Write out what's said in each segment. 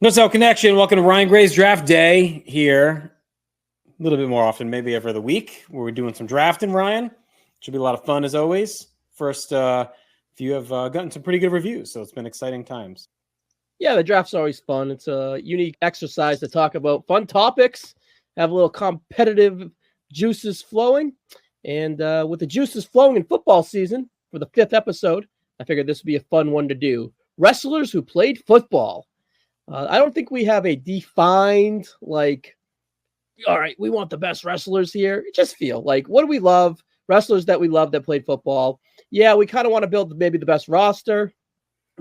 NoSo Connection. Welcome to Ryan Gray's Draft Day here. A little bit more often, maybe every other week, where we're doing some drafting, Ryan. Should be a lot of fun as always. First, you have gotten some pretty good reviews, so it's been exciting times. Yeah, the draft's always fun. It's a unique exercise to talk about fun topics, have a little competitive juices flowing. And with the juices flowing in football season for the 5th episode, I figured this would be a fun one to do. Wrestlers who played football. I don't think we have a defined, all right, we want the best wrestlers here. It just feel like, what do we love? Wrestlers that we love that played football. Yeah, we kind of want to build maybe the best roster,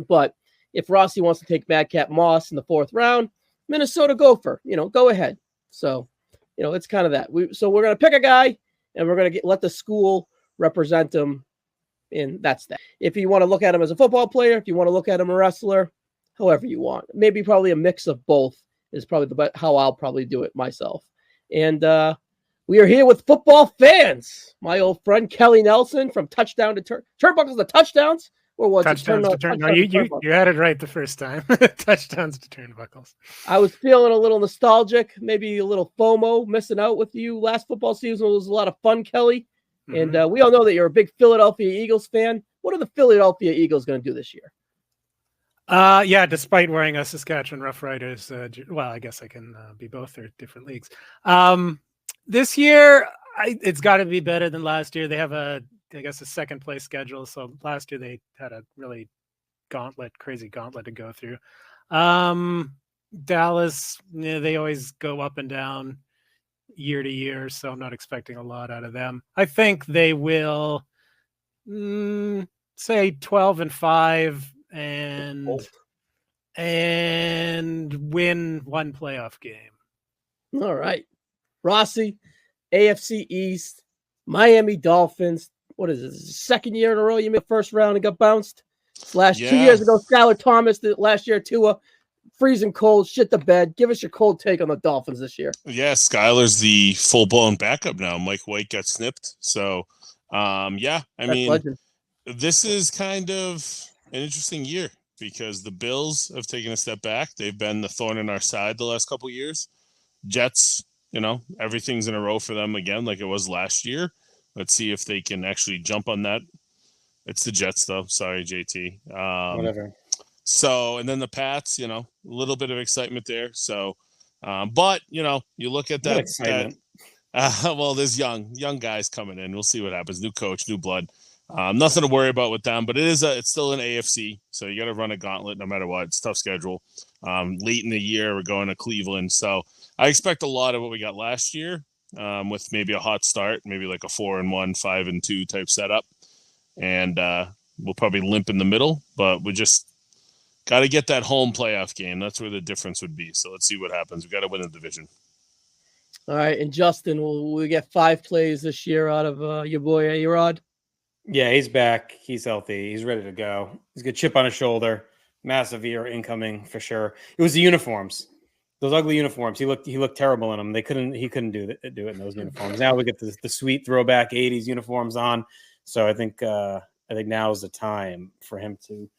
but if Rossi wants to take Madcap Moss in the 4th round, Minnesota Gopher, go ahead. So, it's kind of that. So we're going to pick a guy and we're going to let the school represent him. And that's that. If you want to look at him as a football player, if you want to look at him a wrestler, however you want, maybe probably a mix of both is probably how I'll probably do it myself. And we are here with football fans. My old friend Kelly Nelson from Touchdown to Turnbuckles to Touchdowns. Or was touchdowns it? To turn? No, you had it right the first time. Touchdowns to Turnbuckles. I was feeling a little nostalgic, maybe a little FOMO, missing out with you last football season. It was a lot of fun, Kelly. Mm-hmm. And we all know that you're a big Philadelphia Eagles fan. What are the Philadelphia Eagles going to do this year? Yeah, despite wearing a Saskatchewan Roughriders, I guess I can be both. They're different leagues. This year, it's got to be better than last year. They have a second place schedule. So last year they had a really crazy gauntlet to go through. Dallas, they always go up and down year to year, so I'm not expecting a lot out of them. I think they will say 12-5 and win one playoff game. All right. Rossi, AFC East, Miami Dolphins. What is it? Second year in a row you made the first round and got bounced? 2 years ago, Skylar Thomas. Last year, Tua. Freezing cold, shit the bed. Give us your cold take on the Dolphins this year. Yeah, Skylar's the full-blown backup now. Mike White got snipped. So, legend. This is kind of an interesting year because the Bills have taken a step back. They've been the thorn in our side the last couple of years. Jets, everything's in a row for them again like it was last year. Let's see if they can actually jump on that. It's the Jets, though. Sorry, JT. Whatever. So, and then the Pats, a little bit of excitement there. So, but, you look at that. There's young guys coming in. We'll see what happens. New coach, new blood. Nothing to worry about with them, but it's still an AFC. So you got to run a gauntlet no matter what. It's a tough schedule. Late in the year, we're going to Cleveland. So I expect a lot of what we got last year with maybe a hot start, maybe like a 4-1, 5-2 type setup. And we'll probably limp in the middle, but we just got to get that home playoff game. That's where the difference would be. So let's see what happens. We got to win the division. All right. And Justin, will we get 5 plays this year out of your boy A-Rod? Yeah, he's back. He's healthy. He's ready to go. He's got a chip on his shoulder. Massive year incoming for sure. It was the uniforms. Those ugly uniforms. He looked terrible in them. He couldn't do it in those uniforms. Now we get the sweet throwback 80s uniforms on. So I think now is the time for him to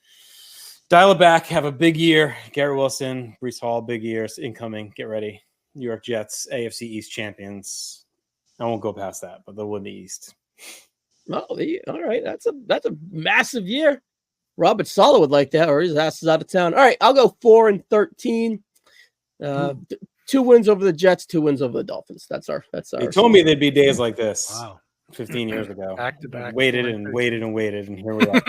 dial it back, have a big year. Garrett Wilson, Breece Hall, big years incoming. Get ready. New York Jets, AFC East champions. I won't go past that, but they'll win the East. Oh, all right. That's a massive year. Robert Saleh would like that, or his ass is out of town. All right, I'll go 4-13. 2 wins over the Jets, 2 wins over the Dolphins. That's our. They told me there'd be days like this. Wow. 15 years ago. Back to back. Waited, and here we are.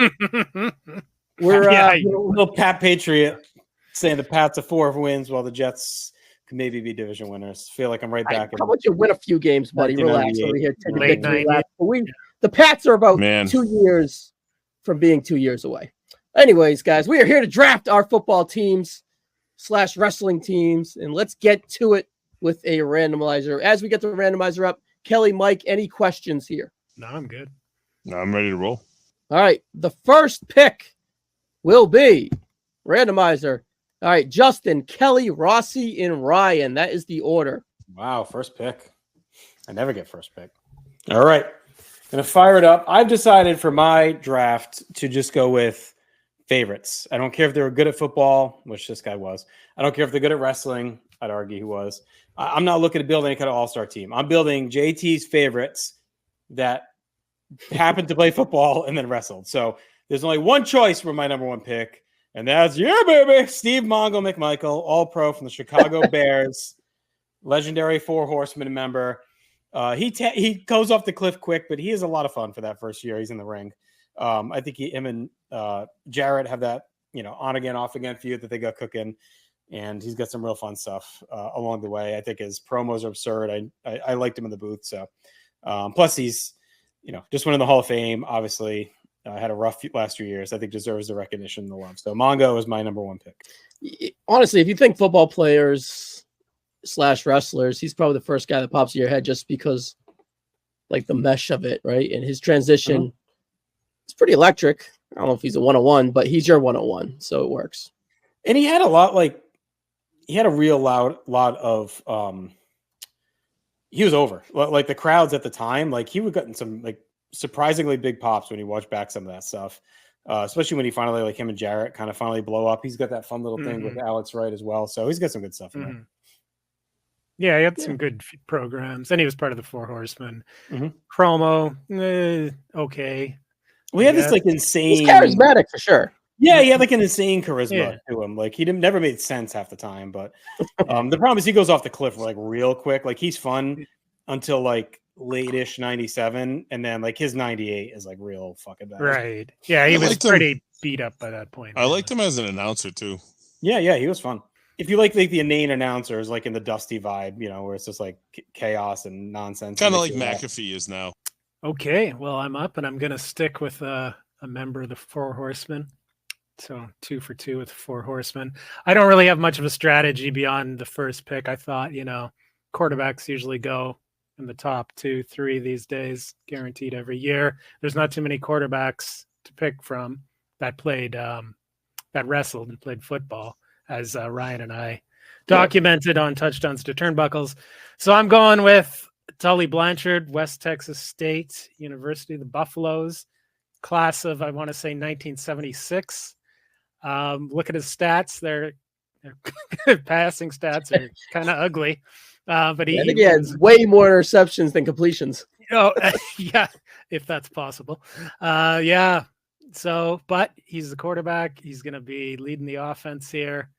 We're a little Pat Patriot saying the Pats are 4 wins while the Jets could maybe be division winners. Feel like I'm right back. How about you win a few games, buddy? Relax over here. Late 90s. The Pats are about 2 years from being 2 years away. Anyways, guys, we are here to draft our football teams / wrestling teams, and let's get to it with a randomizer. As we get the randomizer up, Kelly, Mike, any questions here? No, I'm good. No, I'm ready to roll. All right. The first pick will be randomizer. All right, Justin, Kelly, Rossi, and Ryan. That is the order. Wow, first pick. I never get first pick. All right. Going to fire it up. I've decided for my draft to just go with favorites. I don't care if they were good at football, which this guy was. I don't care if they're good at wrestling. I'd argue he was. I'm not looking to build any kind of all-star team. I'm building JT's favorites that happened to play football and then wrestled. So there's only one choice for my number one pick, and that's baby, Steve Mongo McMichael, all-pro from the Chicago Bears, legendary Four Horsemen member. He goes off the cliff quick, but he is a lot of fun for that first year he's in the ring. I think him and Jarrett have that, on again, off again feud that they got cooking, and he's got some real fun stuff along the way. I think his promos are absurd. I liked him in the booth. So plus he's, just went in the Hall of Fame, obviously had a rough last few years. I think deserves the recognition and the love. So Mongo is my number one pick. Honestly, if you think football players / wrestlers, he's probably the first guy that pops in your head just because like the mesh of it, right? And his transition, it's pretty electric. I don't know if he's a 101, but he's your 101, so it works. And he had a real lot of he was over. Like the crowds at the time, like he would gotten some like surprisingly big pops when you watch back some of that stuff. Especially when he finally, like him and Jarrett kind of finally blow up. He's got that fun little thing with Alex Wright as well. So he's got some good stuff in there. Yeah, he had some good programs, and he was part of the Four Horsemen. Promo, okay. We had this like insane. He's charismatic for sure. Yeah, he had like an insane charisma to him. Like he never made sense half the time. But the problem is he goes off the cliff like real quick. Like he's fun until like late-ish 97, and then like his 98 is like real fucking bad. Right. Yeah, he was pretty beat up by that point. I liked him as an announcer too. Yeah, he was fun. If you like the inane announcers, like in the Dusty vibe, where it's just like chaos and nonsense. Kind of like McAfee is now. Okay, well, I'm up, and I'm going to stick with a member of the Four Horsemen. So 2 for 2 with Four Horsemen. I don't really have much of a strategy beyond the first pick. I thought, quarterbacks usually go in the top 2, 3 these days, guaranteed every year. There's not too many quarterbacks to pick from that played, that wrestled and played football, as Ryan and I documented on Touchdowns to Turnbuckles. So I'm going with Tully Blanchard, West Texas State University, the Buffaloes, class of, I want to say 1976. Look at his stats. Their passing stats are kind of ugly. But I think he has way more interceptions than completions. Yeah, if that's possible. Yeah. So, but he's the quarterback. He's going to be leading the offense here.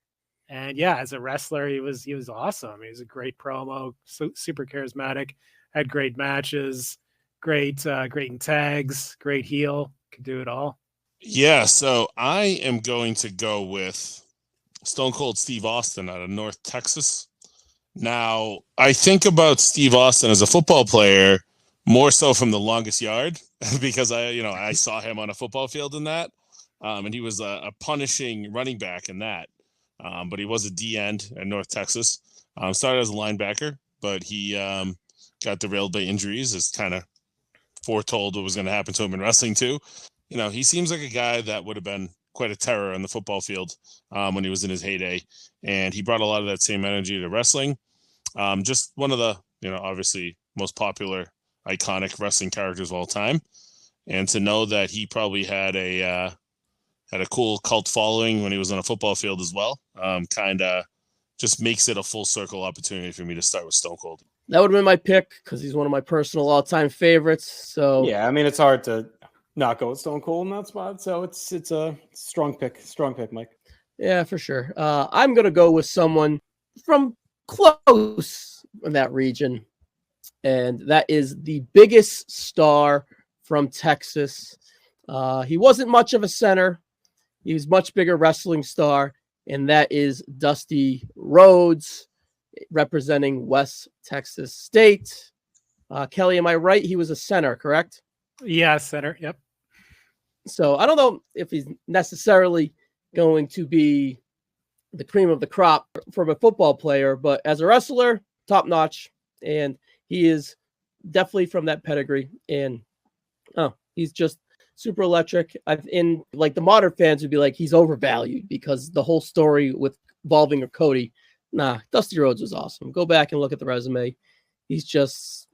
And yeah, as a wrestler, he was awesome. He was a great promo, super charismatic, had great matches, great in tags, great heel, could do it all. Yeah, so I am going to go with Stone Cold Steve Austin out of North Texas. Now, I think about Steve Austin as a football player more so from The Longest Yard because I saw him on a football field in that, and he was a punishing running back in that. But he was a D-end at North Texas. Started as a linebacker, but he got derailed by injuries, as kind of foretold what was going to happen to him in wrestling too. He seems like a guy that would have been quite a terror on the football field when he was in his heyday, and he brought a lot of that same energy to wrestling. Just one of the, obviously most popular, iconic wrestling characters of all time, and to know that he probably had a cool cult following when he was on a football field as well, kind of just makes it a full circle opportunity for me to start with Stone Cold. That would have been my pick because he's one of my personal all-time favorites. So yeah, I mean, it's hard to not go with Stone Cold in that spot. So it's a strong pick, Mike. Yeah, for sure. I'm going to go with someone from close in that region, and that is the biggest star from Texas. He wasn't much of a center. He was much bigger wrestling star, and that is Dusty Rhodes, representing West Texas State. Kelly, am I right? He was a center, correct? Yeah, center. Yep. So I don't know if he's necessarily going to be the cream of the crop from a football player, but as a wrestler, top notch. And he is definitely from that pedigree. And he's just super electric. In like the modern fans would be like, he's overvalued because the whole story with involving a Cody. Nah, Dusty Rhodes was awesome. Go back and look at the resume. He's just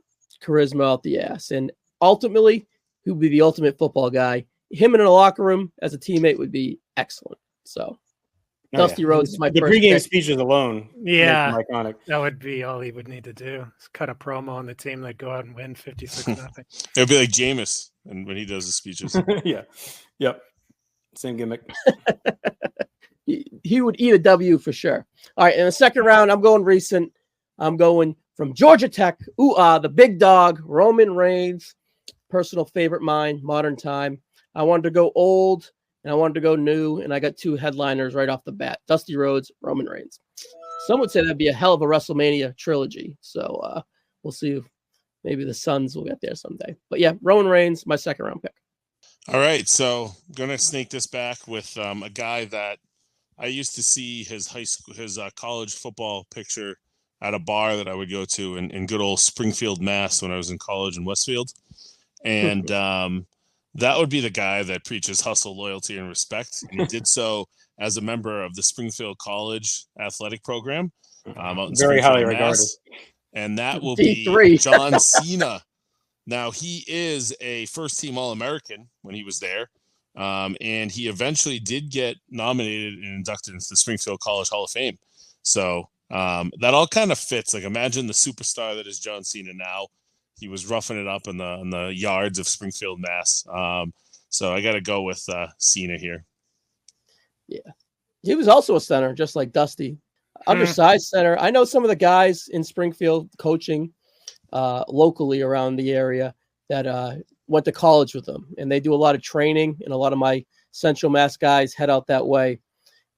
charisma out the ass. And ultimately, he would be the ultimate football guy. Him in a locker room as a teammate would be excellent. So Dusty Rhodes is my the first pregame pick. speeches alone. Yeah, make him iconic. That would be all he would need to do. Cut a promo on the team that'd go out and win 56-0. It would be like Jameis and when he does his speeches. Yeah. Yep. Same gimmick. He would eat a W for sure. All right, in the second round, I'm going recent. I'm going from Georgia Tech. The big dog, Roman Reigns. Personal favorite mine, modern time. I wanted to go old and I wanted to go new, and I got two headliners right off the bat: Dusty Rhodes, Roman Reigns. Some would say that'd be a hell of a WrestleMania trilogy. So we'll see if maybe the Suns will get there someday. But yeah, Roman Reigns, my second round pick. All right, so I'm gonna sneak this back with a guy that I used to see his college football picture at a bar that I would go to in good old Springfield, Mass, when I was in college in Westfield, and that would be the guy that preaches hustle, loyalty, and respect, and he did so as a member of the Springfield College athletic program, out in Very highly Mass. regarded, and that will D3. be John Cena. Now, he is a first-team All-American when he was there, and he eventually did get nominated and inducted into the Springfield College Hall of Fame. So that all kind of fits. Like, imagine the superstar that is John Cena now. He was roughing it up in the yards of Springfield, Mass. So I got to go with Cena here. Yeah, he was also a center, just like Dusty. Undersized center. I know some of the guys in Springfield coaching locally around the area that went to college with them, and they do a lot of training, and a lot of my Central Mass guys head out that way.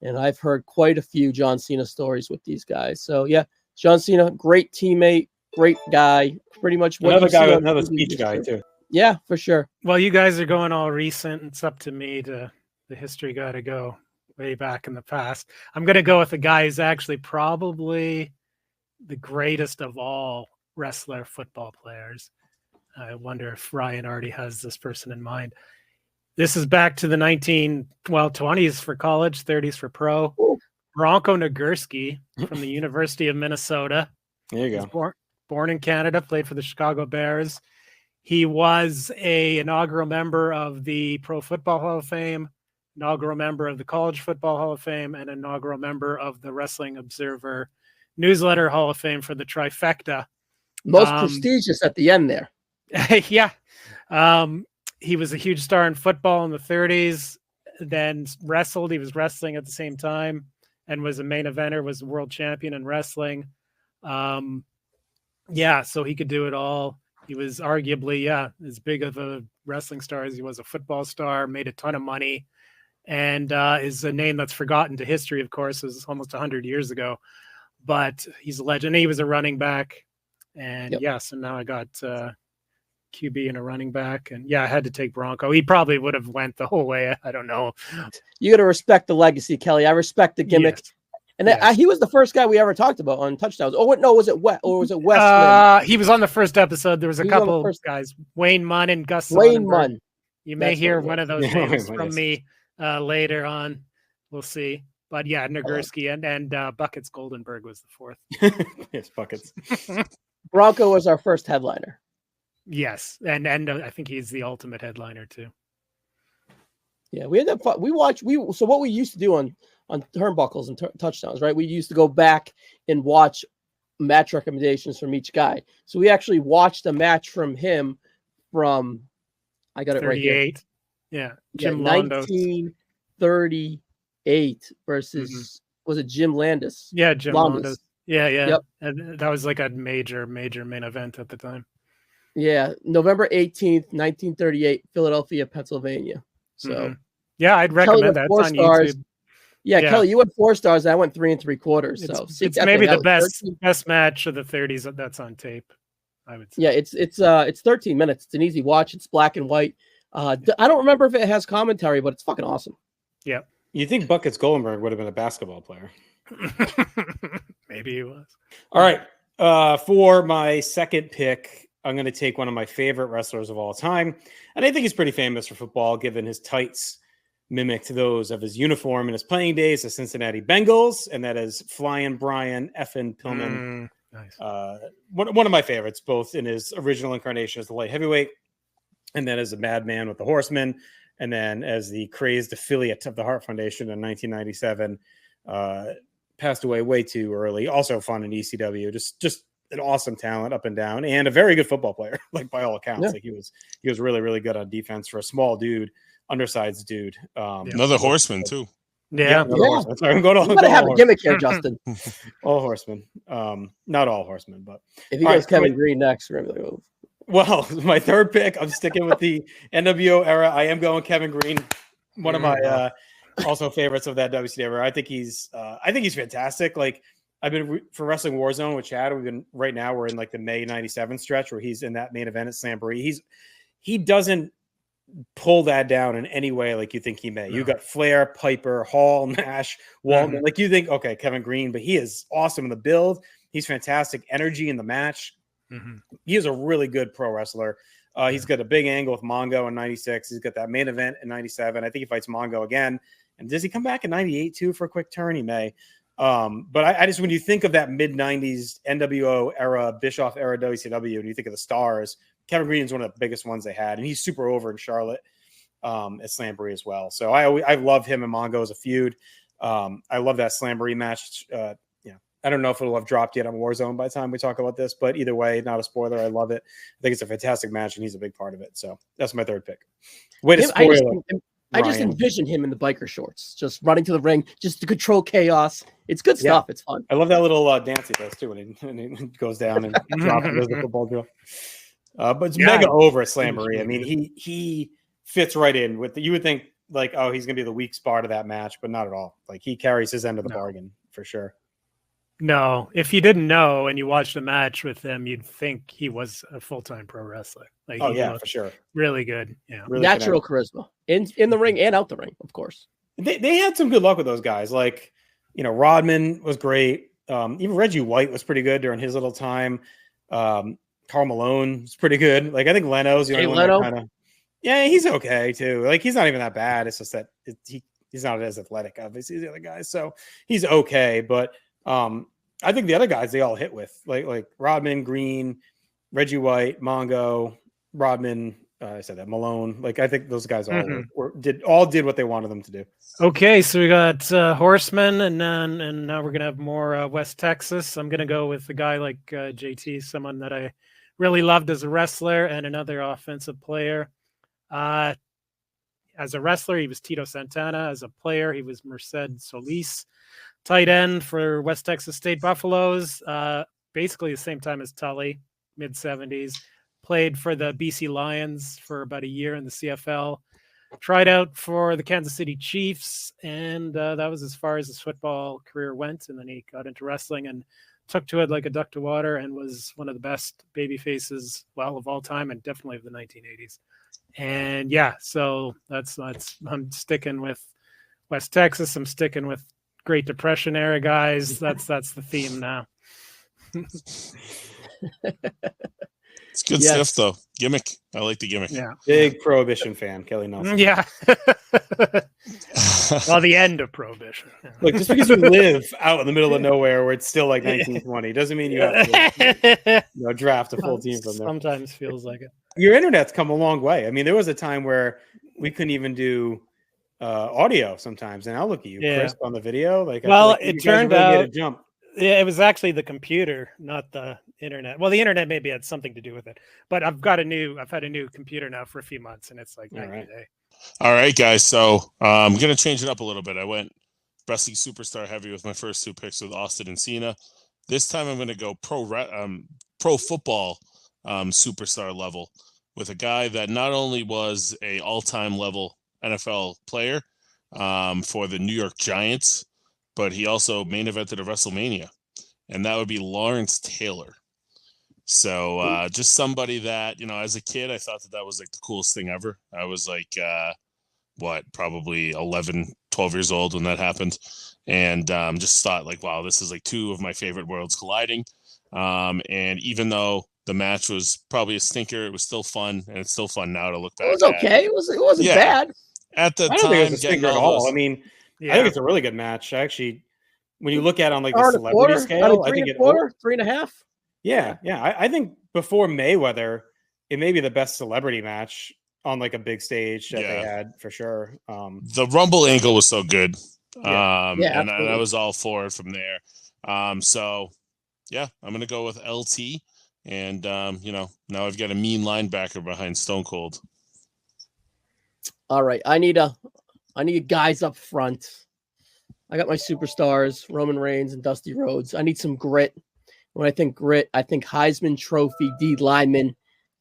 And I've heard quite a few John Cena stories with these guys. So yeah, John Cena, great teammate, great guy. Pretty much what another speech guy too. Yeah, for sure. Well, you guys are going all recent. It's up to me the history got to go way back in the past. I'm going to go with a guy who's actually probably the greatest of all wrestler football players. I wonder if Ryan already has this person in mind. This is back to the 20s for college, 30s for pro. Ooh. Bronco Nagurski from the University of Minnesota. There you go. Born in Canada, played for the Chicago Bears. He was an inaugural member of the Pro Football Hall of Fame, inaugural member of the College Football Hall of Fame, and inaugural member of the Wrestling Observer Newsletter Hall of Fame for the trifecta. Most prestigious at the end there. Yeah. He was a huge star in football in the 30s, then wrestled. He was wrestling at the same time and was a main eventer, was a world champion in wrestling. Yeah, so he could do it all. He was arguably, as big of a wrestling star as he was a football star, made a ton of money, and is a name that's forgotten to history, of course. It was almost 100 years ago, but he's a legend. He was a running back, and so now I got QB and a running back, and I had to take Bronco. He probably would have went the whole way. I don't know. You got to respect the legacy, Kelly. I respect the gimmick. Yes. And he was the first guy we ever talked about on touchdowns. Oh, no, was it West? Or was it West? He was on the first episode. There was a couple of guys, Wayne Munn and Gus Wayne Munn. You may hear one of those names from me later on. We'll see. But Nagurski and Buckets Goldenberg was the fourth. Yes, Buckets. Bronco was our first headliner. Yes, and I think he's the ultimate headliner too. Yeah, we had that fun. So what we used to do on turnbuckles and touchdowns, right? We used to go back and watch match recommendations from each guy. So we actually watched a match from him from, I got it 38. Right here. Yeah, Jim Londos. 1938 versus, was it Jim Landis? Yeah, Jim Londos. Yeah. Yep. And that was like a major main event at the time. Yeah, November 18th, 1938, Philadelphia, Pennsylvania. So, I'd recommend that. It's on YouTube. Yeah, Kelly, you went 4 stars. I went 3 3/4. So it's maybe the best match of the 30s that's on tape, I would say. Yeah, it's 13 minutes. It's an easy watch. It's black and white. I don't remember if it has commentary, but it's fucking awesome. Yeah. You think Buckets Goldenberg would have been a basketball player? Maybe he was. All right. For my second pick, I'm going to take one of my favorite wrestlers of all time. And I think he's pretty famous for football, given his tights mimicked those of his uniform in his playing days, the Cincinnati Bengals. And that is Flying Brian Effin Pillman. Nice. One of my favorites, both in his original incarnation as the light heavyweight and then as a madman with the Horsemen. and then as the crazed affiliate of the Heart Foundation in 1997, passed away way too early. Also fun in ECW, just an awesome talent up and down, and a very good football player, like by all accounts. Like he was really, really good on defense for a small dude, undersized dude. Another horseman too. Horseman. Sorry, I'm going you gotta have a gimmick here, Justin. All horsemen. Not all horsemen, but if he goes Kevin Green next, we're gonna be like, oh. Well, my third pick, I'm sticking with the NWO era. I am going Kevin Green, one of my also favorites of that WCW era. I think he's fantastic. Like I've been for Wrestling Warzone with Chad. We're in like the May 97 stretch where he's in that main event at Slamboree. He doesn't pull that down in any way like you think he may. No. You got Flair, Piper, Hall, Nash, Waltman. Like you think, okay, Kevin Green, but he is awesome in the build. He's fantastic energy in the match. He is a really good pro wrestler. He's got a big angle with Mongo in 96. He's got that main event in 97. I think he fights Mongo again. And does he come back in 98 too for a quick turn? He may. But I just, when you think of that mid 90s NWO era, Bischoff era WCW, and you think of the stars, Kevin Green is one of the biggest ones they had. And he's super over in Charlotte at Slamboree as well. So I love him and Mongo as a feud. I love that Slamboree match. I don't know if it'll have dropped yet on Warzone by the time we talk about this, but either way, not a spoiler. I love it. I think it's a fantastic match, and he's a big part of it. So that's my third pick. Way to spoil it. I just envision him in the biker shorts, just running to the ring, just to control chaos. It's good stuff. It's fun. I love that little dance he does too when he goes down and drops and does the football drill. But it's mega over at Slamboree. I mean, he fits right in with you would think like, oh, he's gonna be the weak spot of that match, but not at all. Like he carries his end of the bargain for sure. No, if you didn't know and you watched a match with him, you'd think he was a full-time pro wrestler. Like, for sure, really good. Yeah, really natural charisma in the ring and out the ring, of course. They had some good luck with those guys. Like, Rodman was great. Even Reggie White was pretty good during his little time. Karl Malone was pretty good. Like I think Leno's the only one that kind of. Yeah, he's okay too. Like he's not even that bad. It's just that he's not as athletic, obviously, as the other guys. So he's okay, but. I think the other guys they all hit with like Rodman, Green, Reggie White, Mongo, Rodman. I said that Malone. Like I think those guys all did what they wanted them to do. Okay, so we got Horseman, and now we're gonna have more West Texas. I'm gonna go with a guy like JT, someone that I really loved as a wrestler and another offensive player. As a wrestler, he was Tito Santana. As a player, he was Merced Solis. Tight end for West Texas State Buffaloes, basically the same time as Tully, mid-70s. Played for the BC Lions for about a year in the CFL. Tried out for the Kansas City Chiefs, and that was as far as his football career went. And then he got into wrestling and took to it like a duck to water and was one of the best baby faces, of all time and definitely of the 1980s. And so that's I'm sticking with West Texas. I'm sticking with Great Depression era guys. That's the theme now. It's good stuff though. Gimmick. I like the gimmick. Yeah. Big Prohibition fan, Kelly Nelson. Yeah. Well, the end of Prohibition. Look, just because you live out in the middle of nowhere where it's still like 1920 doesn't mean you have to draft a full team from there. Sometimes feels like it. Your internet's come a long way. I mean, there was a time where we couldn't even do audio sometimes, and I'll look at you, crisp on the video. It turned out it was actually the computer, not the internet. Well, the internet maybe had something to do with it, but I've had a new computer now for a few months, and it's like night and day. All right, guys. So I'm gonna change it up a little bit. I went wrestling superstar heavy with my first two picks with Austin and Cena. This time I'm gonna go pro football superstar level with a guy that not only was a all-time level NFL player for the New York Giants, but he also main evented a WrestleMania, and that would be Lawrence Taylor. So just somebody that, as a kid, I thought that was like the coolest thing ever. I was like, probably 11, 12 years old when that happened. And just thought like, wow, this is like two of my favorite worlds colliding. And even though the match was probably a stinker, it was still fun, and it's still fun now to look back. It was okay. It wasn't bad. At the I don't time, think it was a stinker at all. I mean, I think it's a really good match. Actually, when you look at it on like the celebrity scale, I think 3.5. Yeah. I think before Mayweather, it may be the best celebrity match on like a big stage that they had for sure. The Rumble angle was so good. And I was all for it from there. So yeah, I'm going to go with LT. And, now I've got a mean linebacker behind Stone Cold. All right. I need guys up front. I got my superstars, Roman Reigns and Dusty Rhodes. I need some grit. When I think grit, I think Heisman Trophy D lineman.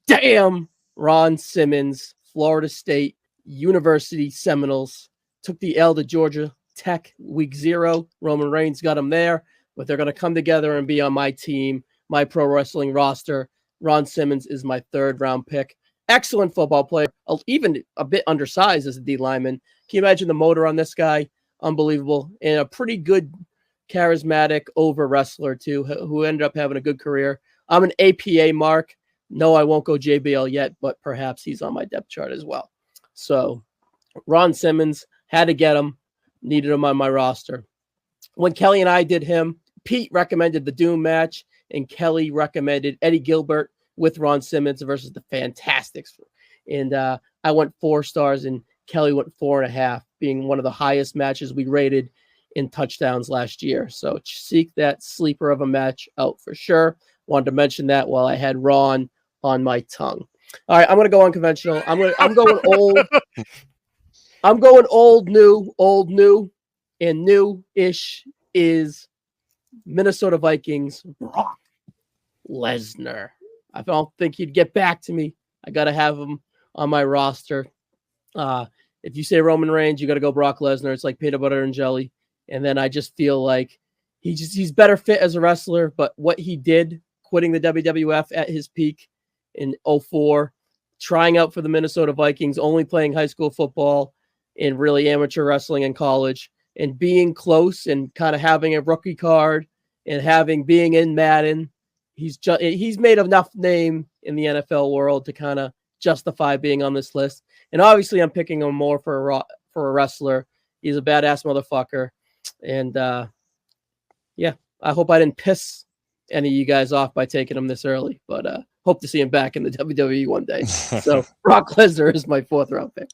Damn! Ron Simmons, Florida State University Seminoles. Took the L to Georgia Tech week 0. Roman Reigns got him there, but they're going to come together and be on my team, my pro wrestling roster. Ron Simmons is my 3rd round pick. Excellent football player, even a bit undersized as a D lineman. Can you imagine the motor on this guy? Unbelievable. And a pretty good, charismatic over wrestler too, who ended up having a good career. I'm an APA mark. No, I won't go JBL yet, but perhaps he's on my depth chart as well. So Ron Simmons, had to get him, needed him on my roster. When Kelly and I did him, Pete recommended the Doom match, and Kelly recommended Eddie Gilbert with Ron Simmons versus the Fantastics. And I went 4 stars, and Kelly went 4.5, being one of the highest matches we rated in touchdowns last year. So seek that sleeper of a match out for sure. Wanted to mention that while I had Ron on my tongue. All right, I'm going to go unconventional. I'm going old. I'm going old, new, and new-ish is Minnesota Vikings Brock Lesnar. I don't think he'd get back to me. I got to have him on my roster. If you say Roman Reigns, you got to go Brock Lesnar. It's like peanut butter and jelly. And then I just feel like he's better fit as a wrestler, but what he did quitting the WWF at his peak in 2004, trying out for the Minnesota Vikings, only playing high school football and really amateur wrestling in college, and being close and kind of having a rookie card and being in Madden. He's made enough name in the NFL world to kind of justify being on this list. And obviously I'm picking him more for a wrestler. He's a badass motherfucker. And I hope I didn't piss any of you guys off by taking him this early, but hope to see him back in the WWE one day. So Brock Lesnar is my 4th round pick.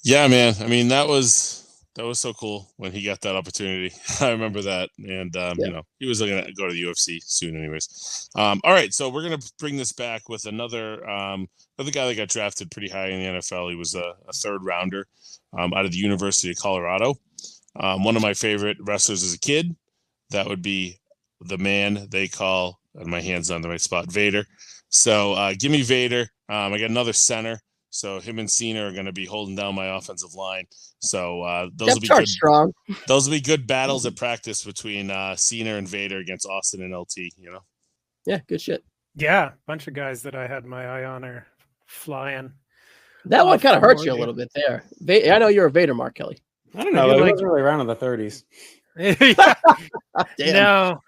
Yeah, man. I mean, that was so cool when he got that opportunity. I remember that. And, he was going to go to the UFC soon anyways. All right. So we're going to bring this back with another guy that got drafted pretty high in the NFL. He was a 3rd rounder out of the University of Colorado. One of my favorite wrestlers as a kid, that would be the man they call, and my hand's on the right spot, Vader. So give me Vader. I got another center. So him and Cena are going to be holding down my offensive line. So those will be good. Strong. Those will be good battles at practice between Cena and Vader against Austin and LT. Yeah, good shit. Yeah, a bunch of guys that I had my eye on are flying. That one kind of hurts you a little bit there. I know you're a Vader mark, Kelly. I don't know. He wasn't really around in the 30s.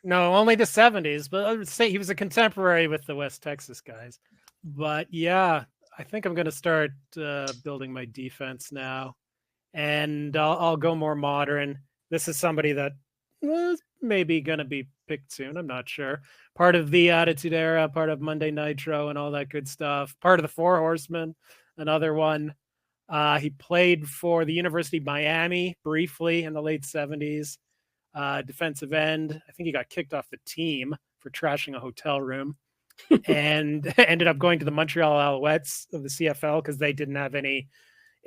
No, only the 70s. But I would say he was a contemporary with the West Texas guys. But yeah, I think I'm going to start building my defense now, and I'll go more modern. This is somebody that maybe going to be picked soon. I'm not sure. Part of the Attitude Era, part of Monday Nitro and all that good stuff. Part of the Four Horsemen, another one. He played for the University of Miami briefly in the late 70s. Defensive end. I think he got kicked off the team for trashing a hotel room. And ended up going to the Montreal Alouettes of the CFL because they didn't have any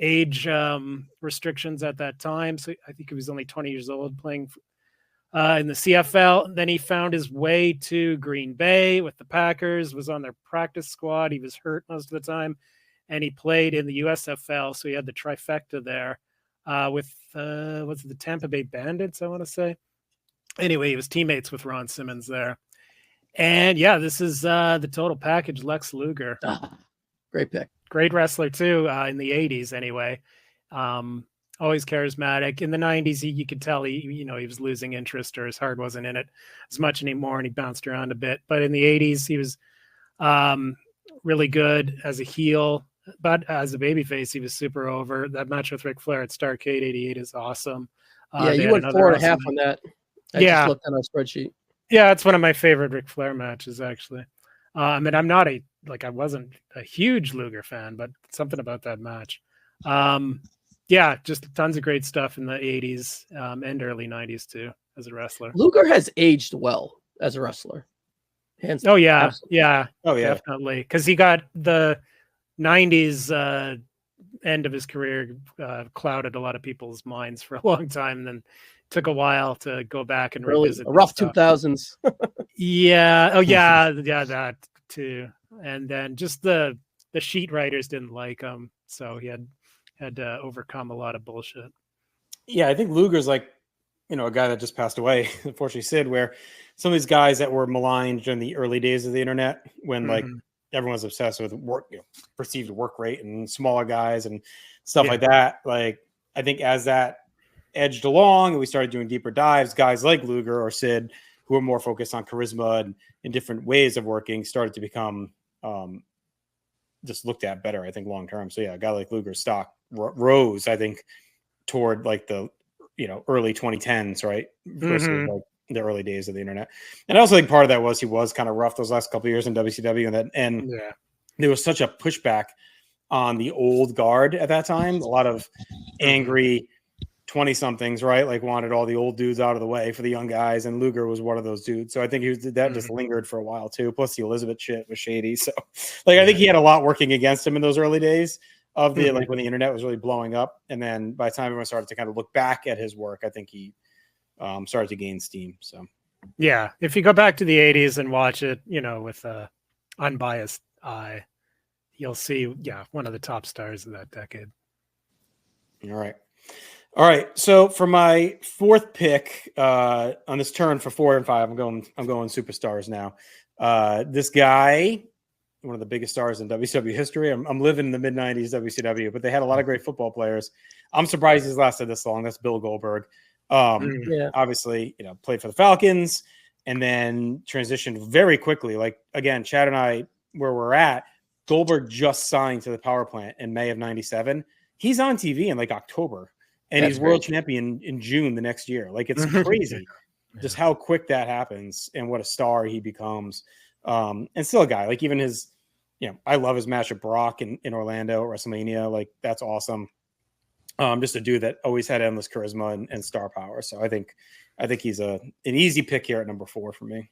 age restrictions at that time. So I think he was only 20 years old playing in the CFL. Then he found his way to Green Bay with the Packers, was on their practice squad. He was hurt most of the time, and he played in the USFL. So he had the trifecta there with what's it, the Tampa Bay Bandits, I want to say. Anyway, he was teammates with Ron Simmons there. And yeah, this is the total package, Lex Luger. Great pick. Great wrestler too, in the 80s anyway. Always charismatic. In the 90s, you could tell he was losing interest, or his heart wasn't in it as much anymore, and he bounced around a bit. But in the 80s, he was really good as a heel. But as a babyface, he was super over. That match with Ric Flair at Starrcade 88 is awesome. You went 4.5 on that. I just looked on our spreadsheet. Yeah, it's one of my favorite Ric Flair matches, actually. And I wasn't a huge Luger fan, but something about that match. Yeah, just tons of great stuff in the 80s and early 90s too as a wrestler. Luger has aged well as a wrestler. Oh yeah, Absolutely. yeah, Oh yeah, definitely. Because he got the 90s end of his career clouded a lot of people's minds for a long time, and then took a while to go back and Really revisit rough stuff. 2000s. Yeah. Oh yeah, yeah, that too. And then just the sheet writers didn't like him, so he had to overcome a lot of bullshit. Yeah, I think Luger's like, a guy that just passed away, unfortunately, Sid, where some of these guys that were maligned during the early days of the internet, when like everyone was obsessed with work, perceived work rate and smaller guys and stuff like that. Like, I think as that edged along and we started doing deeper dives, guys like Luger or Sid, who are more focused on charisma and different ways of working, started to become just looked at better, I think, long term. So yeah, a guy like Luger's stock rose, I think, toward like the early 2010s, right? Versus like the early days of the internet. And I also think part of that was he was kind of rough those last couple of years in WCW, and there was such a pushback on the old guard at that time. A lot of angry 20-somethings, right? Like wanted all the old dudes out of the way for the young guys, and Luger was one of those dudes. So I think that just lingered for a while too. Plus the Elizabeth shit was shady. So like I think he had a lot working against him in those early days of the like when the internet was really blowing up. And then by the time everyone started to kind of look back at his work, I think he started to gain steam. So yeah, if you go back to the 80s and watch it, with a unbiased eye, you'll see one of the top stars of that decade. All right. So for my fourth pick on this turn for 4 and 5, I'm going superstars now. This guy, one of the biggest stars in WCW history. I'm living in the mid 90s WCW, but they had a lot of great football players. I'm surprised he's lasted this long. That's Bill Goldberg. Obviously, played for the Falcons and then transitioned very quickly. Like again, Chad and I, where we're at, Goldberg just signed to the power plant in May of 97. He's on TV in like October. And he's world champion in June the next year. Like, it's crazy just how quick that happens and what a star he becomes. And still a guy, like even his, I love his match with Brock in Orlando at WrestleMania. Like, that's awesome. Just a dude that always had endless charisma and star power. So I think he's an easy pick here at number 4 for me.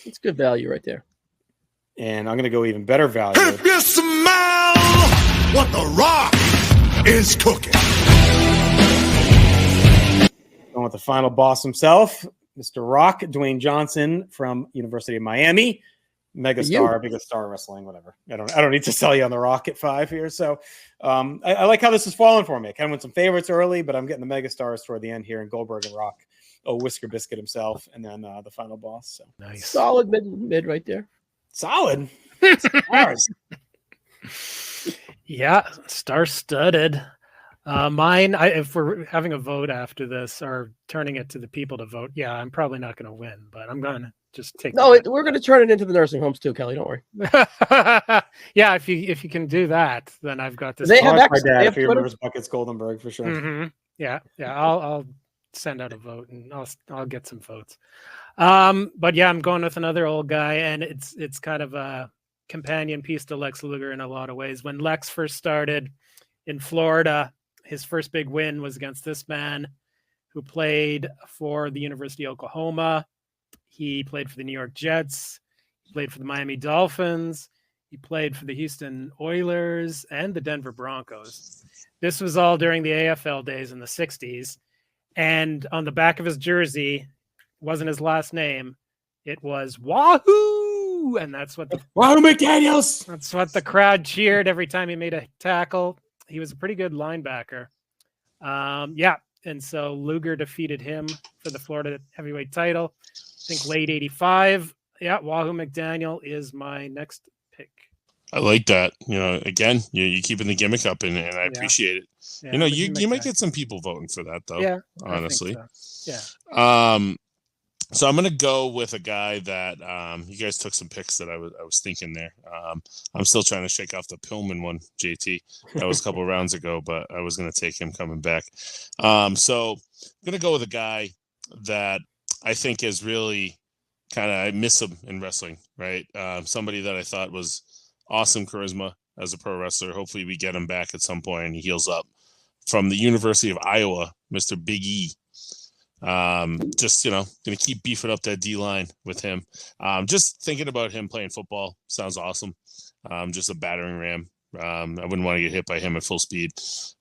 It's good value right there. And I'm going to go even better value. If you smell what the Rock is cooking. Going with the final boss himself, Mr. Rock, Dwayne Johnson from University of Miami, megastar, biggest star in wrestling, whatever. I don't need to sell you on the Rock at 5 here. So I like how this is falling for me. I kind of went some favorites early, but I'm getting the megastars toward the end here, and Goldberg and Rock, Whisker Biscuit himself, and then the final boss. So nice, solid mid right there. Solid. Stars. Yeah, star-studded. Mine, if we're having a vote after this or turning it to the people to vote, I'm probably not going to win, but I'm going to just take. No, we're going to turn it into the nursing homes too, Kelly. Don't worry. Yeah, if you can do that, then I've got this. They have my dad, if he remembers Buckets Goldenberg for sure. Yeah. I'll send out a vote and I'll get some votes. But yeah, I'm going with another old guy, and it's kind of a companion piece to Lex Luger in a lot of ways. When Lex first started in Florida, his first big win was against this man who played for the University of Oklahoma. He played for the New York Jets. He played for the Miami Dolphins. He played for the Houston Oilers and the Denver Broncos. This was all during the AFL days in the 60s. And on the back of his jersey wasn't his last name. It was Wahoo! And that's what Wahoo McDaniels! That's what the crowd cheered every time he made a tackle. He was a pretty good linebacker. And so Luger defeated him for the Florida heavyweight title. I think late 85. Yeah, Wahoo McDaniel is my next pick. I like that. Again, you're keeping the gimmick up, and I appreciate it. Yeah, you might get some people voting for that, though. Yeah, honestly. So. Yeah. So I'm going to go with a guy that you guys took some picks that I was thinking there. I'm still trying to shake off the Pillman one, JT. That was a couple of rounds ago, but I was going to take him coming back. So I'm going to go with a guy that I think has really I miss him in wrestling, right? Somebody that I thought was awesome charisma as a pro wrestler. Hopefully we get him back at some point and he heals up. From the University of Iowa, Mr. Big E. Just, going to keep beefing up that D-line with him. Just thinking about him playing football sounds awesome. Just a battering ram. I wouldn't want to get hit by him at full speed.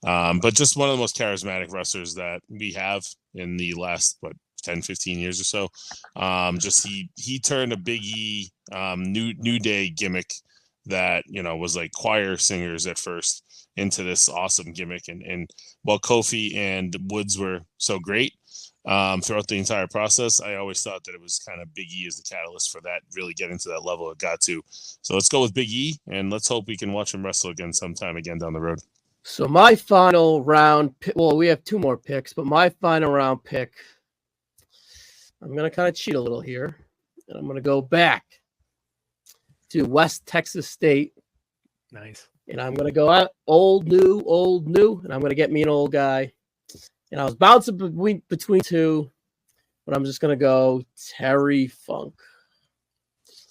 But just one of the most charismatic wrestlers that we have in the last, 10, 15 years or so. Just he turned a Big E new day gimmick that, was like choir singers at first into this awesome gimmick. And while Kofi and Woods were so great throughout the entire process, I always thought that it was kind of Big E as the catalyst for that, really getting to that level it got to. So let's go with Big E, and let's hope we can watch him wrestle again sometime again down the road. So my final round, well, we have 2 more picks, but my final round pick, I'm going to kind of cheat a little here, and I'm going to go back to West Texas State. Nice. And I'm going to go out old, new, and I'm going to get me an old guy. And I was bouncing between 2, but I'm just going to go Terry Funk.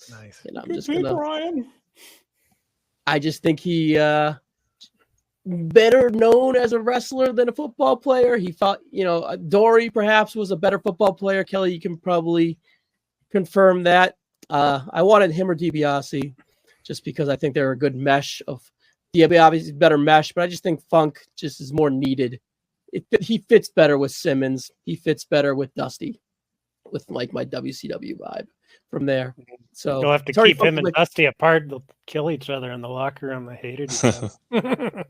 Nice. And I'm just going to... I just think he better known as a wrestler than a football player. He thought, Dory perhaps was a better football player. Kelly, you can probably confirm that. I wanted him or DiBiase just because I think they're a good mesh of DiBiase better mesh, but I just think Funk just is more needed. He fits better with Simmons. He fits better with Dusty, with like my WCW vibe from there. So you'll have to keep him and Dusty apart. They'll kill each other in the locker room. I hated each other.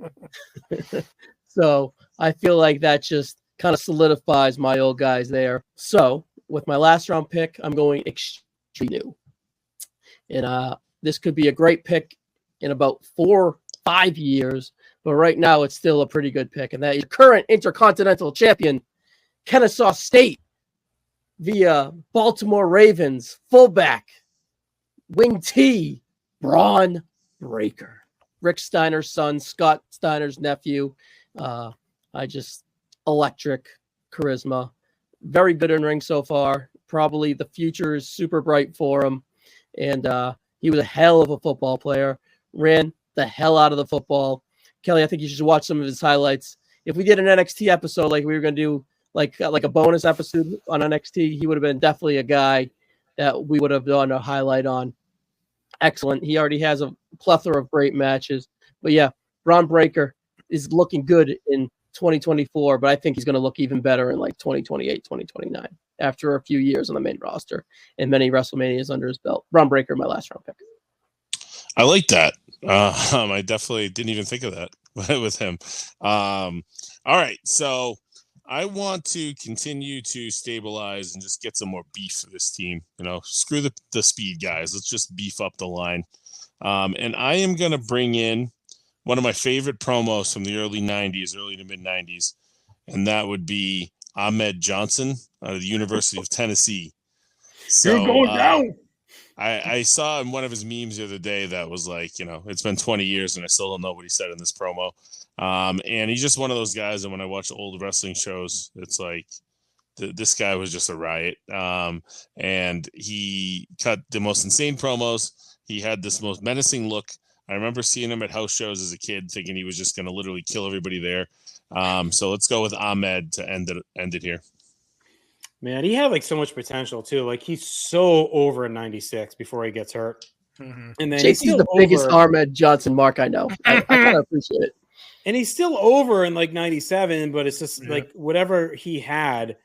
So I feel like that just kind of solidifies my old guys there. So with my last round pick, I'm going extremely new. And this could be a great pick in about 4-5 years. But right now, it's still a pretty good pick. And that is current Intercontinental Champion, Kennesaw State, via Baltimore Ravens, fullback, wing T, Braun Breaker. Rick Steiner's son, Scott Steiner's nephew. Electric charisma. Very good in ring so far. Probably the future is super bright for him. And he was a hell of a football player. Ran the hell out of the football. Kelly, I think you should watch some of his highlights. If we did an NXT episode like we were going to do, like a bonus episode on NXT, he would have been definitely a guy that we would have done a highlight on. Excellent. He already has a plethora of great matches. But yeah, Braun Breaker is looking good in 2024, but I think he's going to look even better in like 2028, 2029 after a few years on the main roster and many WrestleManias under his belt. Braun Breaker, my last round pick. I like that. I definitely didn't even think of that with him. All right. So I want to continue to stabilize and just get some more beef for this team. Screw the speed guys. Let's just beef up the line. And I am going to bring in one of my favorite promos from the early 90s, early to mid 90s. And that would be Ahmed Johnson out of the University of Tennessee. So, you're going down. I saw in one of his memes the other day that was like, it's been 20 years and I still don't know what he said in this promo. And he's just one of those guys. And when I watch old wrestling shows, it's like this guy was just a riot. And he cut the most insane promos. He had this most menacing look. I remember seeing him at house shows as a kid, thinking he was just going to literally kill everybody there. So let's go with Ahmed to end it here. Man, he had like so much potential too. Like he's so over in 96 before he gets hurt. Mm-hmm. And then JT's the biggest Ahmed Johnson mark I know. I kind of appreciate it. And he's still over in like 97, but it's just like whatever he had,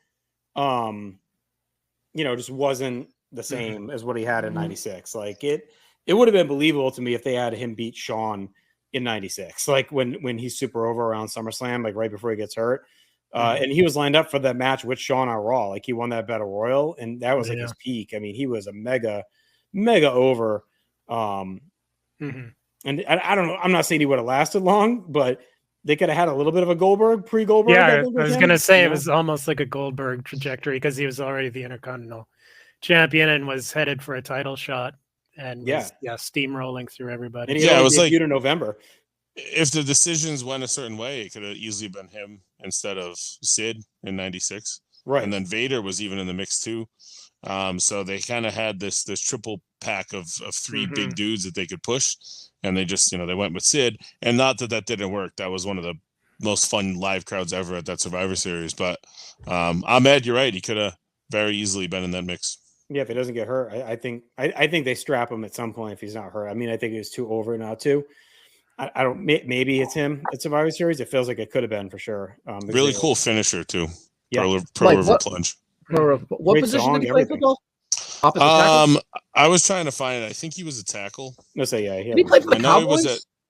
just wasn't the same as what he had in 96. Like it would have been believable to me if they had him beat Shawn in 96. Like when he's super over around SummerSlam, like right before he gets hurt. And he was lined up for that match with Shawn on Raw. Like he won that Battle Royal, and that was like his peak. I mean, he was a mega over. And I don't know. I'm not saying he would have lasted long, but they could have had a little bit of a Goldberg, pre-Goldberg. Yeah, I was going to say it was almost like a Goldberg trajectory because he was already the Intercontinental Champion and was headed for a title shot and was steamrolling through everybody. And it was like in November. If the decisions went a certain way, it could have easily been him instead of Sid in 96. Right. And then Vader was even in the mix too. So they kind of had this triple pack of three big dudes that they could push, and they just they went with Sid. And not that didn't work. That was one of the most fun live crowds ever at that Survivor Series. But Ahmed, you're right. He could have very easily been in that mix. Yeah, if he doesn't get hurt, I think they strap him at some point if he's not hurt. I mean, I think he was too over now too. I don't. Maybe it's him at Survivor Series. It feels like it could have been for sure. Really cool finisher too. Yeah. Pro River Plunge. What Great position song, did he play everything. football? Opposite tackle? I was trying to find it. I think he was a tackle. No, say yeah. Did he play for the Cowboys?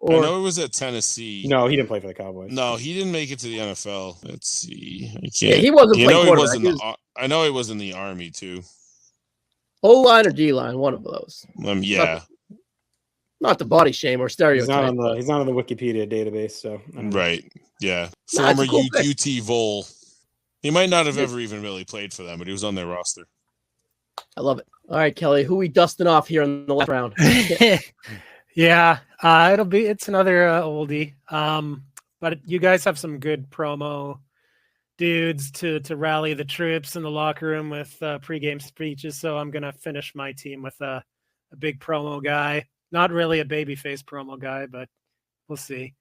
I know he was at Tennessee. No, he didn't play for the Cowboys. No, he didn't make it to the NFL. Let's see. I can't. Yeah, he wasn't playing quarterback. I know he was in the Army too. O-line or D-line, one of those. Yeah. Not the body shame or stereotype. He's not on the Wikipedia database, so right. Yeah. Nah, Former cool UT Vol. He might not have ever even really played for them, but he was on their roster. I love it. All right, Kelly, who we dusting off here in the last round? Yeah, it's another oldie. But you guys have some good promo dudes to rally the troops in the locker room with pregame speeches. So I'm gonna finish my team with a big promo guy. Not really a babyface promo guy, but we'll see.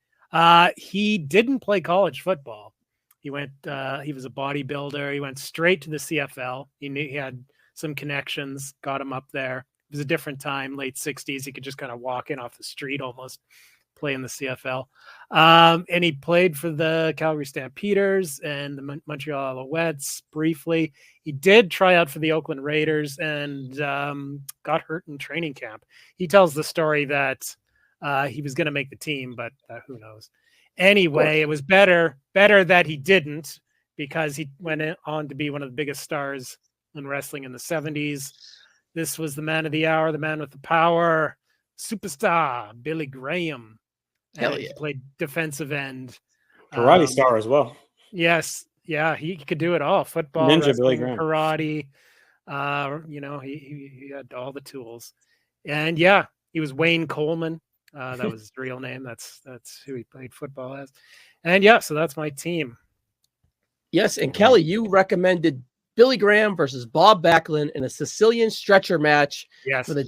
He didn't play college football. He was a bodybuilder. He went straight to the CFL. He knew he had some connections, got him up there. It was a different time, late 60s. He could just kind of walk in off the street almost, play in the CFL. And he played for the Calgary Stampeders and the Montreal Alouettes briefly. He did try out for the Oakland Raiders and got hurt in training camp. He tells the story that he was going to make the team, but who knows. Anyway, it was better that he didn't, because he went on to be one of the biggest stars in wrestling in the 70s. This was the man of the hour, the man with the power, superstar Billy Graham. Hell yeah. He played defensive end. Karate star as well. Yes. Yeah, he could do it all. Football, Ninja Billy Graham. karate. He had all the tools. And yeah, he was Wayne Coleman. That was his real name. That's who he played football as. And yeah, so that's my team. Yes, and Kelly, you recommended Billy Graham versus Bob Backlund in a Sicilian stretcher match for the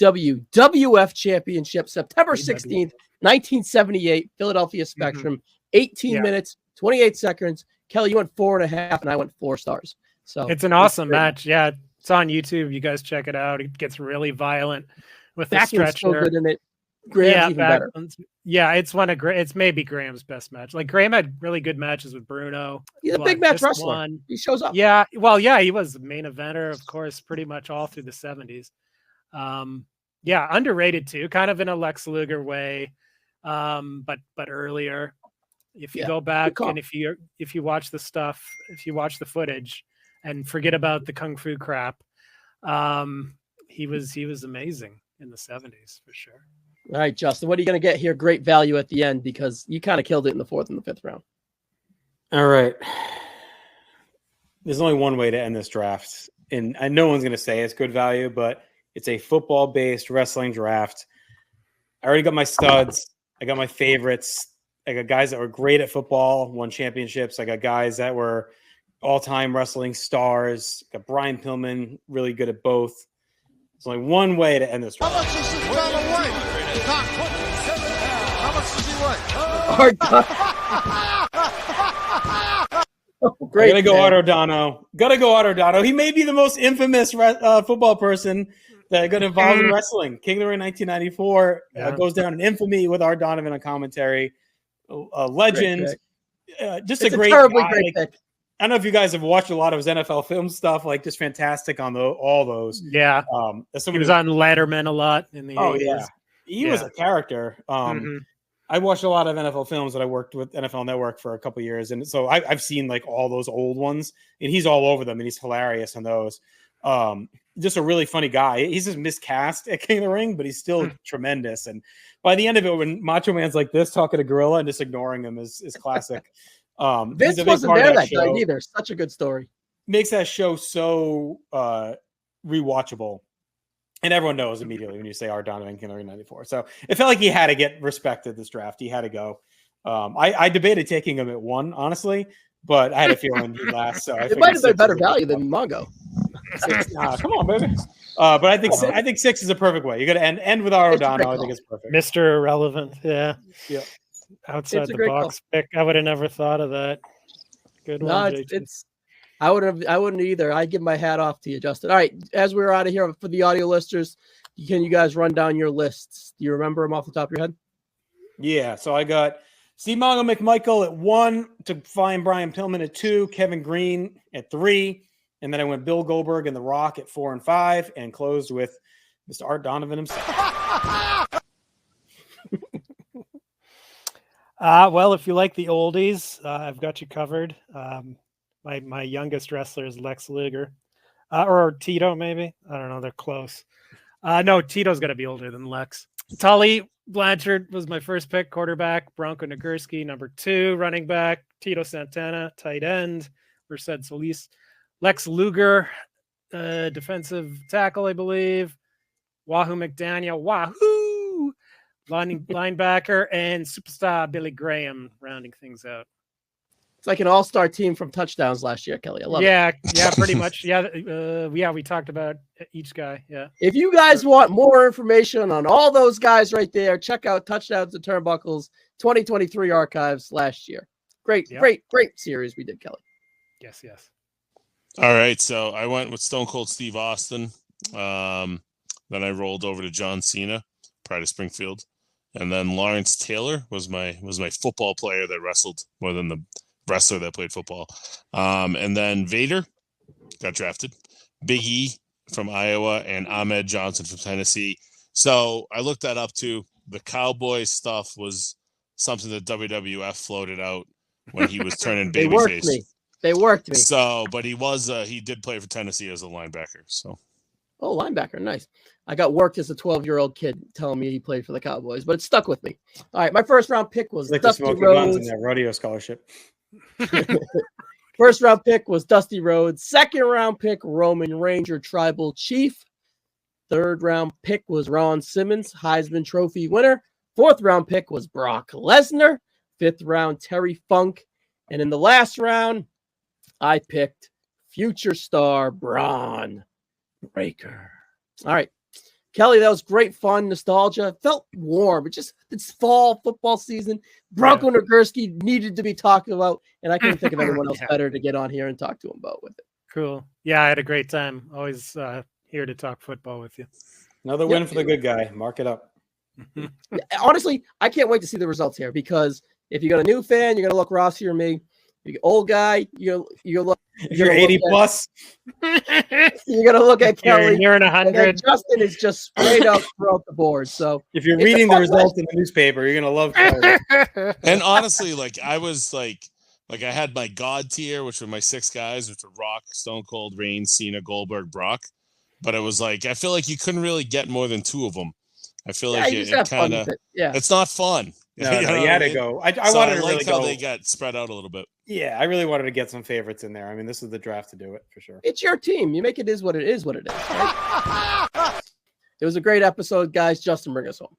WWF Championship, September 16th, 1978, Philadelphia Spectrum, 18 minutes, 28 seconds. Kelly, you went 4.5, and I went 4 stars. So it's an awesome match. Yeah, it's on YouTube. You guys check it out. It gets really violent with the stretcher. So good in it. Graham's even better. Yeah, it's maybe Graham's best match. Like, Graham had really good matches with Bruno. He's a big match wrestler. He shows up. Yeah, well, yeah, he was the main eventer, of course, pretty much all through the 70s. Yeah, underrated too, kind of in a Lex Luger way, but earlier. If you go back and if you watch the stuff, if you watch the footage and forget about the kung fu crap, he was amazing in the 70s for sure. All right, Justin, what are you going to get here? Great value at the end, because you kind of killed it in the 4th and the 5th round. All right. There's only one way to end this draft, and no one's going to say it's good value, but it's a football-based wrestling draft. I already got my studs. I got my favorites. I got guys that were great at football, won championships. I got guys that were all-time wrestling stars. I got Brian Pillman, really good at both. There's only one way to end this draft. How much does this fella weigh? How much does he weigh? Great. Gotta go Ardano. He may be the most infamous football person that got involved in wrestling. King of the Ring 1994 goes down in infamy with Art Donovan on commentary. A legend. Just a great terribly guy. great pick. I don't know if you guys have watched a lot of his NFL film stuff, like just fantastic on all those. Yeah. He was on Letterman a lot in the 80s. Yeah. He was a character. I watched a lot of NFL films that I worked with NFL Network for a couple of years. And so I've seen like all those old ones, and he's all over them, and he's hilarious on those. Just a really funny guy. He's just miscast at King of the Ring, but he's still tremendous. And by the end of it, when Macho Man's like this, talking to Gorilla and just ignoring him is classic. Vince wasn't there that night either. Such a good story. Makes that show so rewatchable. And everyone knows immediately when you say Art Donovan, King of the Ring 94. So it felt like he had to get respected this draft. He had to go. I debated taking him at 1, honestly, but I had a feeling he'd last. So it might have been better value than Mongo. 6. Come on, baby. But I think 6 is a perfect way. You got to end with Arodano. I think it's perfect. Mr. Irrelevant. Yeah. Yeah. Outside the box pick. I would have never thought of that. Good one. I wouldn't either. I give my hat off to you, Justin. All right. As we're out of here for the audio listeners, can you guys run down your lists? Do you remember them off the top of your head? Yeah. So I got Steve Mongo McMichael at 1, to find Brian Pillman at 2, Kevin Green at 3. And then I went Bill Goldberg and The Rock at 4 and 5, and closed with Mr. Art Donovan himself. Well, if you like the oldies, I've got you covered. My youngest wrestler is Lex Luger, or Tito, maybe. I don't know. They're close. No, Tito's got to be older than Lex. Tully Blanchard was my first pick, quarterback. Bronco Nagurski, number 2, running back. Tito Santana, tight end. Merced Solis. Lex Luger, defensive tackle, I believe. Wahoo McDaniel, wahoo! Linebacker, and superstar Billy Graham rounding things out. It's like an all-star team from touchdowns last year, Kelly. I love it. Yeah, pretty much. Yeah, we talked about each guy. Yeah. If you guys want more information on all those guys right there, check out Touchdowns and Turnbuckles 2023 archives last year. Great series we did, Kelly. Yes. All right, so I went with Stone Cold Steve Austin. Then I rolled over to John Cena, Pride of Springfield, and then Lawrence Taylor was my football player that wrestled more than the wrestler that played football. And then Vader got drafted, Big E from Iowa, and Ahmed Johnson from Tennessee. So I looked that up too. The Cowboys stuff was something that WWF floated out when he was turning babyface. They worked me. So, but he did play for Tennessee as a linebacker. So, linebacker, nice. I got worked as a 12-year-old kid telling me he played for the Cowboys, but it stuck with me. All right, my first round pick was Dusty Rhodes. In that rodeo scholarship. First round pick was Dusty Rhodes. Second round pick, Roman Ranger Tribal Chief. Third round pick was Ron Simmons, Heisman Trophy winner. Fourth round pick was Brock Lesnar. Fifth round, Terry Funk. And in the last round, I picked future star Braun Breaker. All right. Kelly, that was great fun. Nostalgia. Felt warm. It's fall football season. Bronco Nagurski needed to be talked about, and I couldn't think of anyone else better to get on here and talk to him about with it. Cool. Yeah, I had a great time. Always here to talk football with you. Another win for the good guy. Mark it up. Honestly, I can't wait to see the results here, because if you got a new fan, you're going to look Rossi or me. You old guy, you're 80 plus. You're gonna look at Kelly. You're in 100. Justin is just straight up throughout the board. So if you're reading the results in the newspaper, you're gonna love Kelly. And honestly, I was like I had my God tier, which were my 6 guys, which were Rock, Stone Cold, Reigns, Cena, Goldberg, Brock. But it was like I feel like you couldn't really get more than 2 of them. I feel like it kind of it's not fun. No, you had to go. I wanted to really go. They got spread out a little bit. Yeah, I really wanted to get some favorites in there. I mean, this is the draft to do it for sure. It's your team. You make it is what it is. Right? It was a great episode, guys. Justin, bring us home.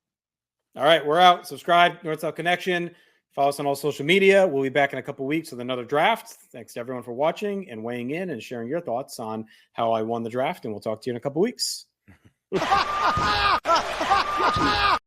All right, we're out. Subscribe, North South Connection. Follow us on all social media. We'll be back in a couple weeks with another draft. Thanks to everyone for watching and weighing in and sharing your thoughts on how I won the draft. And we'll talk to you in a couple weeks.